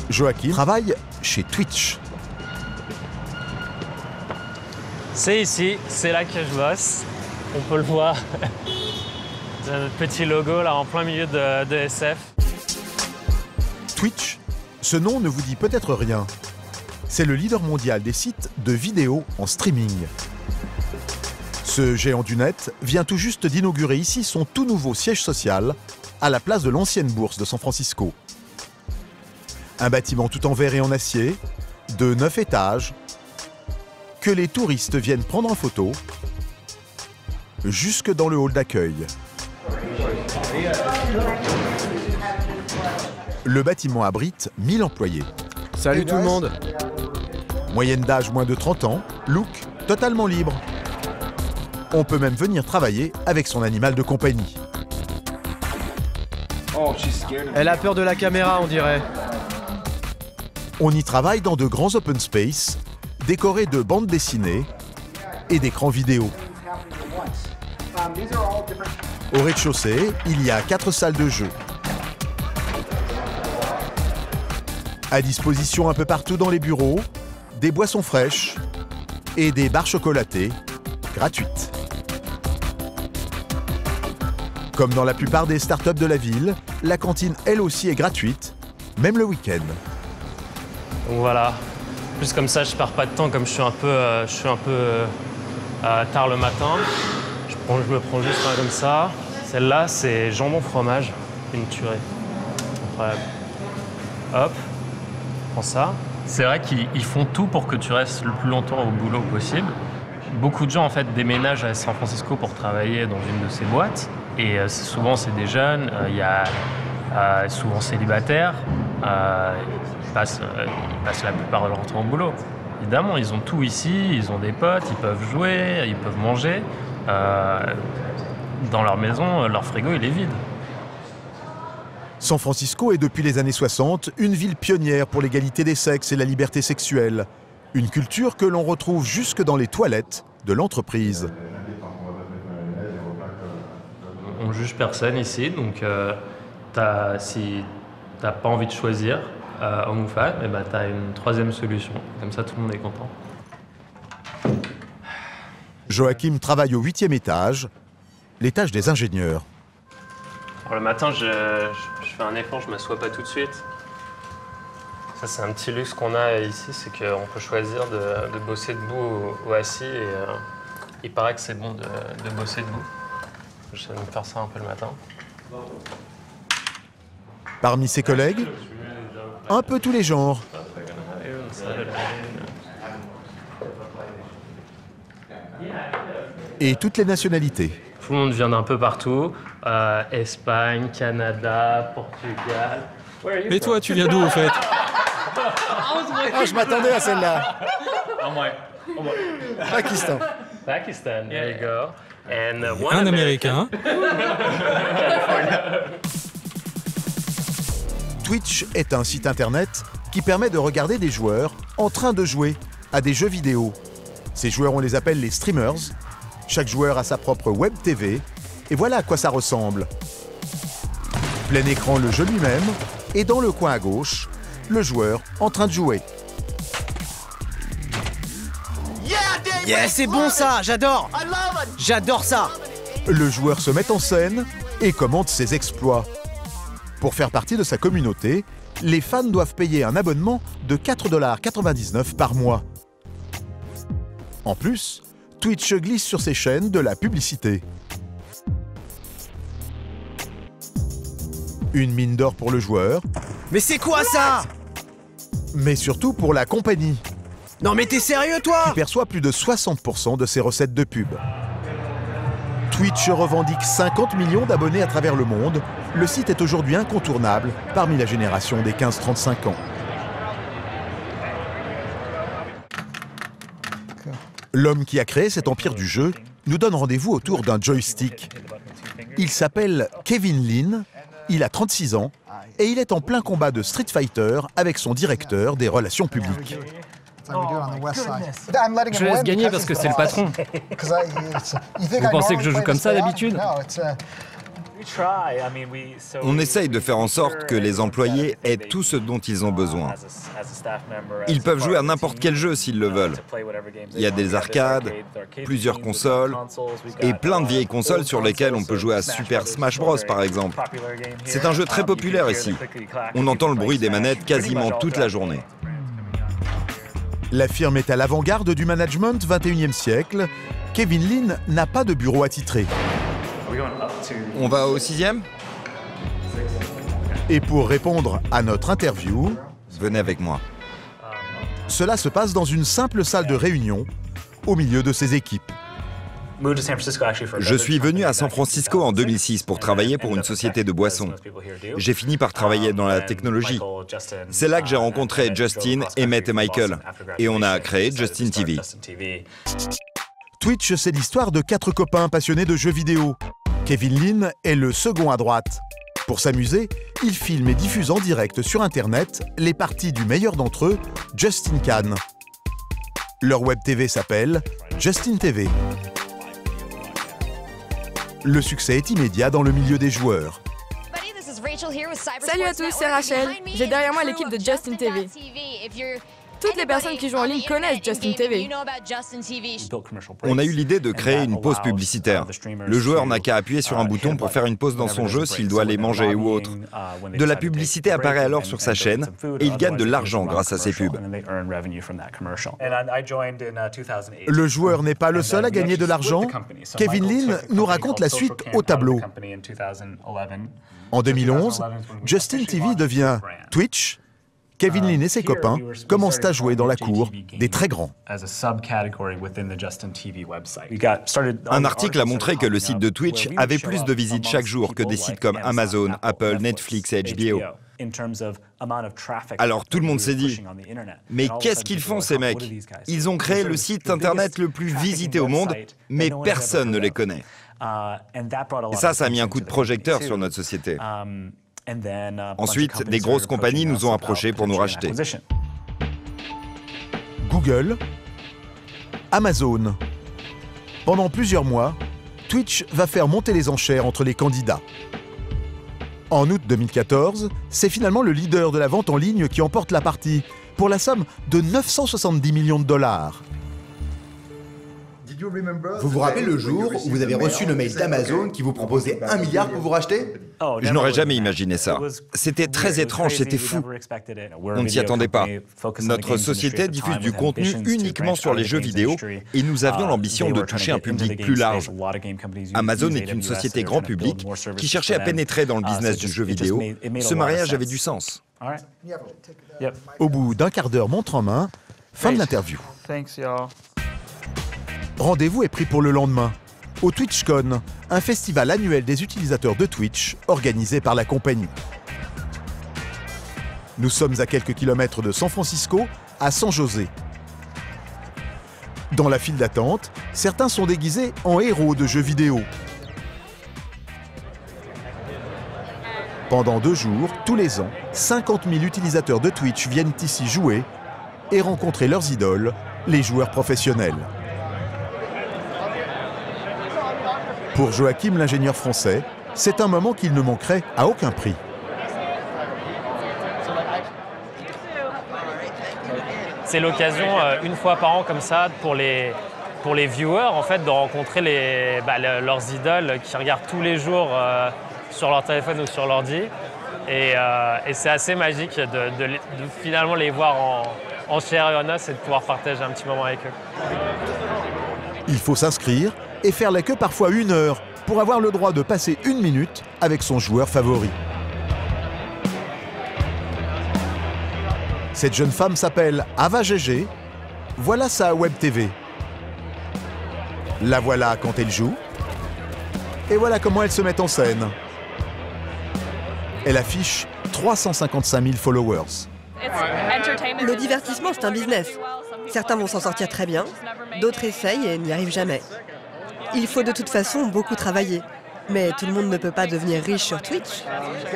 Joachim travaille chez Twitch. C'est ici, c'est là que je bosse. On peut le voir. C'est notre petit logo là en plein milieu de SF. Twitch, ce nom ne vous dit peut-être rien. C'est le leader mondial des sites de vidéos en streaming. Ce géant du net vient tout juste d'inaugurer ici son tout nouveau siège social à la place de l'ancienne bourse de San Francisco. Un bâtiment tout en verre et en acier, de 9 étages, que les touristes viennent prendre en photo, jusque dans le hall d'accueil. Le bâtiment abrite 1000 employés. Salut tout le monde. Moyenne d'âge moins de 30 ans, look totalement libre. On peut même venir travailler avec son animal de compagnie. Elle a peur de la caméra, on dirait. On y travaille dans de grands open space, décorés de bandes dessinées et d'écrans vidéo. Au rez-de-chaussée, il y a 4 salles de jeu. À disposition un peu partout dans les bureaux, des boissons fraîches et des barres chocolatées gratuites. Comme dans la plupart des startups de la ville, la cantine elle aussi est gratuite, même le week-end. Donc voilà, plus comme ça je perds pas de temps comme je suis un peu tard le matin. Je me prends juste un comme ça. Celle-là c'est jambon fromage, une tuerie. Incroyable. Hop, prends ça. C'est vrai qu'ils font tout pour que tu restes le plus longtemps au boulot possible. Beaucoup de gens en fait déménagent à San Francisco pour travailler dans une de ces boîtes. Et souvent c'est des jeunes, il y a souvent célibataires, ils passent la plupart de leur temps au boulot. Évidemment, ils ont tout ici, ils ont des potes, ils peuvent jouer, ils peuvent manger. Dans leur maison, leur frigo il est vide. San Francisco est depuis les années 60 une ville pionnière pour l'égalité des sexes et la liberté sexuelle. Une culture que l'on retrouve jusque dans les toilettes de l'entreprise. On juge personne ici, donc si t'as pas envie de choisir homme ou femme, et ben t'as une troisième solution. Comme ça, tout le monde est content. Joachim travaille au 8e étage, l'étage des ingénieurs. Alors, le matin, je fais un effort, je m'assois pas tout de suite. Ça, c'est un petit luxe qu'on a ici, c'est qu'on peut choisir de bosser debout ou assis. Et il paraît que c'est bon de bosser debout. Je vais me faire ça un peu le matin. Parmi ses collègues, un peu tous les genres. Et toutes les nationalités. Tout le monde vient d'un peu partout. Espagne, Canada, Portugal. Et toi, tu viens d'où, au fait? Ah, je m'attendais à celle-là. Pakistan. Pakistan, there you go. And, Un Américain. Twitch est un site internet qui permet de regarder des joueurs en train de jouer à des jeux vidéo. Ces joueurs, on les appelle les streamers. Chaque joueur a sa propre web TV. Et voilà à quoi ça ressemble. Plein écran le jeu lui-même. Et dans le coin à gauche, le joueur en train de jouer. Yeah, c'est bon ça, j'adore. J'adore ça. Le joueur se met en scène et commente ses exploits. Pour faire partie de sa communauté, les fans doivent payer un abonnement de 4,99 $ par mois. En plus, Twitch glisse sur ses chaînes de la publicité. Une mine d'or pour le joueur, Mais c'est quoi ça? mais surtout pour la compagnie, Non mais t'es sérieux qui toi? perçoit plus de 60% de ses recettes de pub. Twitch revendique 50 millions d'abonnés à travers le monde. Le site est aujourd'hui incontournable parmi la génération des 15-35 ans. L'homme qui a créé cet empire du jeu nous donne rendez-vous autour d'un joystick. Il s'appelle Kevin Lin, il a 36 ans et il est en plein combat de Street Fighter avec son directeur des relations publiques. Je laisse gagner parce que c'est le patron. Vous pensez que je joue comme ça d'habitude? On essaye de faire en sorte que les employés aient tout ce dont ils ont besoin. Ils peuvent jouer à n'importe quel jeu s'ils le veulent. Il y a des arcades, plusieurs consoles et plein de vieilles consoles sur lesquelles on peut jouer à Super Smash Bros par exemple. C'est un jeu très populaire ici. On entend le bruit des manettes quasiment toute la journée. La firme est à l'avant-garde du management 21e siècle. Kevin Lin n'a pas de bureau attitré. On va au 6e? Et pour répondre à notre interview, Venez avec moi. cela se passe dans une simple salle de réunion, au milieu de ses équipes. Je suis venu à San Francisco en 2006 pour travailler pour une société de boissons. J'ai fini par travailler dans la technologie. C'est là que j'ai rencontré Justin, Emmett et Michael. Et on a créé Justin TV. Twitch, c'est l'histoire de 4 copains passionnés de jeux vidéo. Kevin Lin est le second à droite. Pour s'amuser, il filme et diffuse en direct sur Internet les parties du meilleur d'entre eux, Justin Can. Leur web TV s'appelle Justin TV. Le succès est immédiat dans le milieu des joueurs. Salut à tous, c'est Rachel. J'ai derrière moi l'équipe de Justin TV. Toutes les personnes qui jouent en ligne connaissent Justin TV. On a eu l'idée de créer une pause publicitaire. Le joueur n'a qu'à appuyer sur un bouton pour faire une pause dans son jeu s'il doit aller manger ou autre. De la publicité apparaît alors sur sa chaîne et il gagne de l'argent grâce à ces pubs. Le joueur n'est pas le seul à gagner de l'argent. Kevin Lin nous raconte la suite au tableau. En 2011, Justin TV devient Twitch. Kevin Lin et ses copains commencent à jouer dans la cour des très grands. Un article a montré que le site de Twitch avait plus de visites chaque jour que des sites comme Amazon, Apple, Netflix et HBO. Alors tout le monde s'est dit, mais qu'est-ce qu'ils font ces mecs? Ils ont créé le site internet le plus visité au monde, mais personne ne les connaît. Et ça a mis un coup de projecteur sur notre société. Ensuite, des grosses compagnies nous ont approchés pour nous racheter. Google, Amazon. Pendant plusieurs mois, Twitch va faire monter les enchères entre les candidats. En août 2014, c'est finalement le leader de la vente en ligne qui emporte la partie, pour la somme de 970 millions de dollars. Vous vous rappelez le jour où vous avez reçu le mail d'Amazon qui vous proposait 1 milliard pour vous racheter? Je n'aurais jamais imaginé ça. C'était très étrange, c'était fou. On ne s'y attendait pas. Notre société diffuse du contenu uniquement sur les jeux vidéo et nous avions l'ambition de toucher un public plus large. Amazon est une société grand public qui cherchait à pénétrer dans le business du jeu vidéo. Ce mariage avait du sens. Au bout d'un quart d'heure montre en main, fin de l'interview. Rendez-vous est pris pour le lendemain, au TwitchCon, un festival annuel des utilisateurs de Twitch organisé par la compagnie. Nous sommes à quelques kilomètres de San Francisco, à San José. Dans la file d'attente, certains sont déguisés en héros de jeux vidéo. Pendant 2 jours, tous les ans, 50 000 utilisateurs de Twitch viennent ici jouer et rencontrer leurs idoles, les joueurs professionnels. Pour Joachim, l'ingénieur français, c'est un moment qu'il ne manquerait à aucun prix. C'est l'occasion, une fois par an comme ça, pour les viewers, en fait, de rencontrer leurs idoles qui regardent tous les jours sur leur téléphone ou sur l'ordi. Et c'est assez magique de finalement les voir en chair et en os et de pouvoir partager un petit moment avec eux. Il faut s'inscrire et faire la queue parfois 1 heure pour avoir le droit de passer 1 minute avec son joueur favori. Cette jeune femme s'appelle Ava GG. Voilà sa web TV. La voilà quand elle joue. Et voilà comment elle se met en scène. Elle affiche 355 000 followers. Le divertissement, c'est un business. Certains vont s'en sortir très bien, d'autres essayent et n'y arrivent jamais. Il faut de toute façon beaucoup travailler. Mais tout le monde ne peut pas devenir riche sur Twitch.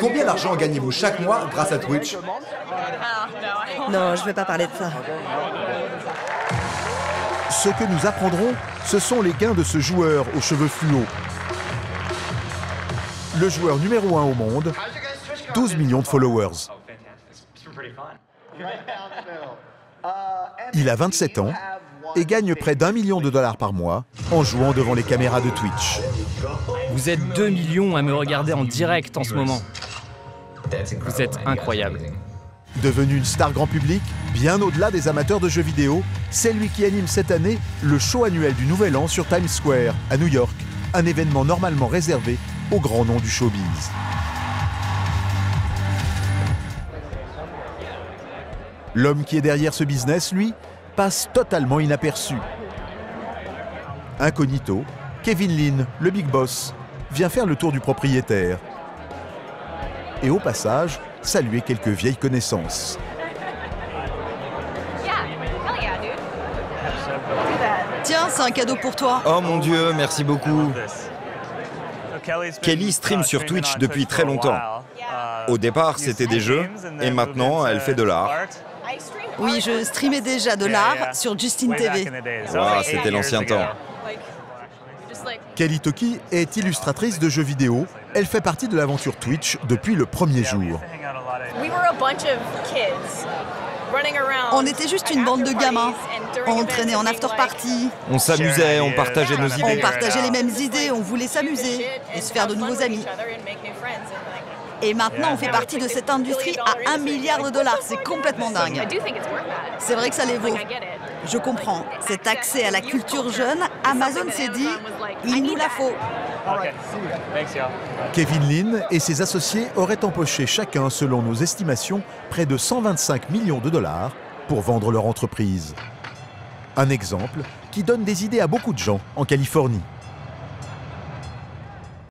Combien d'argent gagnez-vous chaque mois grâce à Twitch? Non, je ne vais pas parler de ça. Ce que nous apprendrons, ce sont les gains de ce joueur aux cheveux fluo. le joueur numéro 1 au monde, 12 millions de followers. Il a 27 ans et gagne près d'1 million de dollars par mois en jouant devant les caméras de Twitch. Vous êtes 2 millions à me regarder en direct en ce moment. Vous êtes incroyable. Devenu une star grand public, bien au-delà des amateurs de jeux vidéo, c'est lui qui anime cette année le show annuel du Nouvel An sur Times Square, à New York, un événement normalement réservé aux grands noms du showbiz. L'homme qui est derrière ce business, lui, passe totalement inaperçu. Incognito, Kevin Lin, le big boss, vient faire le tour du propriétaire. Et au passage, saluer quelques vieilles connaissances. Tiens, c'est un cadeau pour toi. Oh mon Dieu, merci beaucoup. Kelly stream sur Twitch depuis très longtemps. Au départ, c'était des jeux, et maintenant, elle fait de l'art. Oui, je streamais déjà de l'art sur Justin TV. Wow, c'était l'ancien temps. Kelly Toki est illustratrice de jeux vidéo. Elle fait partie de l'aventure Twitch depuis le premier jour. On était juste une bande de gamins. On traînait en after-party. On s'amusait, on partageait nos idées. On partageait les mêmes idées, on voulait s'amuser et se faire de nouveaux amis. Et maintenant, on fait partie de cette industrie à 1 milliard de dollars. C'est complètement dingue. C'est vrai que ça les vaut. Je comprends. Cet accès à la culture jeune, Amazon s'est dit, il nous la faut. Kevin Lin et ses associés auraient empoché chacun, selon nos estimations, près de 125 millions de dollars pour vendre leur entreprise. Un exemple qui donne des idées à beaucoup de gens en Californie.